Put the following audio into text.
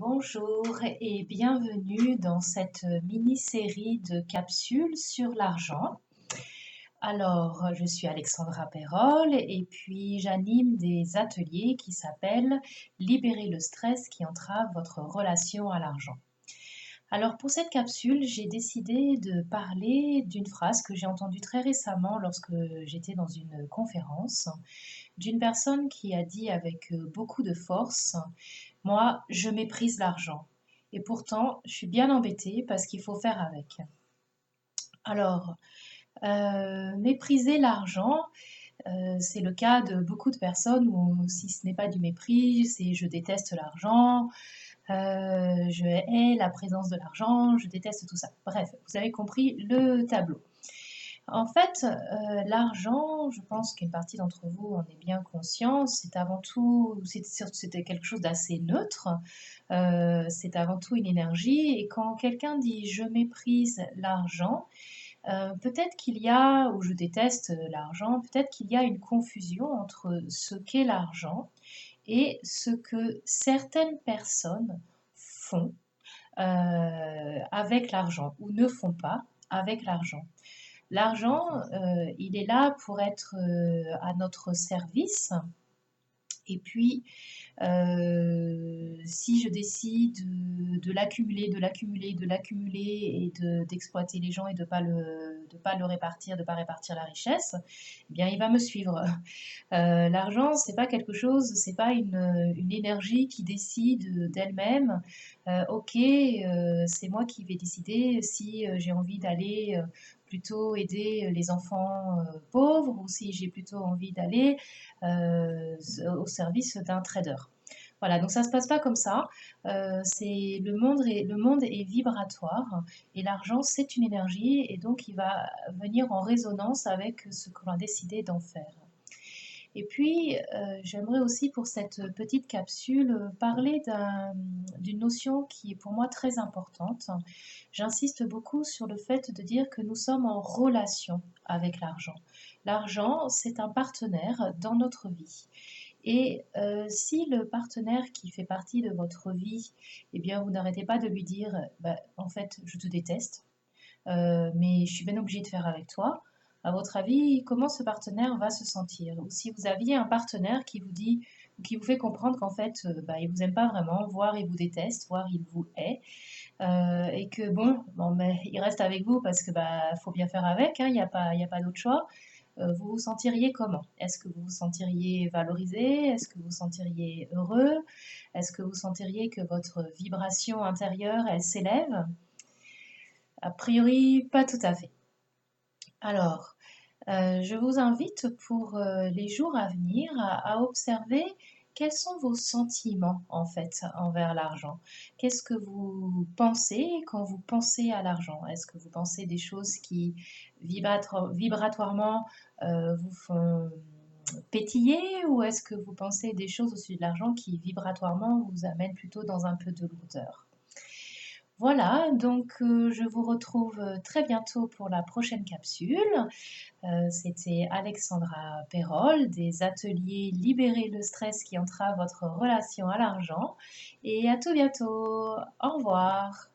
Bonjour et bienvenue dans cette mini-série de capsules sur l'argent. Alors, je suis Alexandra Perrol et puis j'anime des ateliers qui s'appellent Libérer le stress qui entrave votre relation à l'argent. Alors, pour cette capsule, j'ai décidé de parler d'une phrase que j'ai entendue très récemment lorsque j'étais dans une conférence, d'une personne qui a dit avec beaucoup de force: moi, je méprise l'argent. Et pourtant, je suis bien embêtée parce qu'il faut faire avec. Alors, mépriser l'argent, c'est le cas de beaucoup de personnes où si ce n'est pas du mépris, c'est je déteste l'argent, je hais la présence de l'argent, je déteste tout ça. Bref, vous avez compris le tableau. En fait, l'argent, je pense qu'une partie d'entre vous en est bien conscient, c'est avant tout, c'était quelque chose d'assez neutre, c'est avant tout une énergie. Et quand quelqu'un dit je méprise l'argent, peut-être qu'il y a, ou je déteste l'argent, peut-être qu'il y a une confusion entre ce qu'est l'argent et ce que certaines personnes font avec l'argent ou ne font pas avec l'argent. L'argent, il est là pour être à notre service. Et puis, si je décide de l'accumuler, de l'accumuler, de l'accumuler et d'exploiter les gens et de pas le répartir, de pas répartir la richesse, eh bien, il va me suivre. L'argent, c'est pas quelque chose, c'est pas une énergie qui décide d'elle-même. Ok, c'est moi qui vais décider si j'ai envie d'aller plutôt aider les enfants pauvres ou si j'ai plutôt envie d'aller au service d'un trader. Voilà, donc ça se passe pas comme ça. C'est le monde est vibratoire et l'argent c'est une énergie et donc il va venir en résonance avec ce que l'on a décidé d'en faire. Et puis, j'aimerais aussi pour cette petite capsule parler d'une notion qui est pour moi très importante. J'insiste beaucoup sur le fait de dire que nous sommes en relation avec l'argent. L'argent, c'est un partenaire dans notre vie. Et si le partenaire qui fait partie de votre vie, eh bien, vous n'arrêtez pas de lui dire, bah, en fait, je te déteste, mais je suis bien obligée de faire avec toi. À votre avis, comment ce partenaire va se sentir? Ou si vous aviez un partenaire qui vous dit, qui vous fait comprendre qu'en fait, bah, il vous aime pas vraiment, voire il vous déteste, voire il vous hait, et que bon, mais il reste avec vous parce que bah faut bien faire avec, hein, il y a pas d'autre choix. Vous vous sentiriez comment? Est-ce que vous vous sentiriez valorisé? Est-ce que vous vous sentiriez heureux? Est-ce que vous sentiriez que votre vibration intérieure, elle s'élève? A priori, pas tout à fait. Alors, je vous invite pour les jours à venir à observer quels sont vos sentiments en fait envers l'argent. Qu'est-ce que vous pensez quand vous pensez à l'argent? Est-ce que vous pensez des choses qui vibratoirement vous font pétiller ou est-ce que vous pensez des choses au sujet de l'argent qui vibratoirement vous amènent plutôt dans un peu de lourdeur? Voilà, donc je vous retrouve très bientôt pour la prochaine capsule. C'était Alexandra Perrol des ateliers Libérer le stress qui entrave votre relation à l'argent. Et à tout bientôt. Au revoir.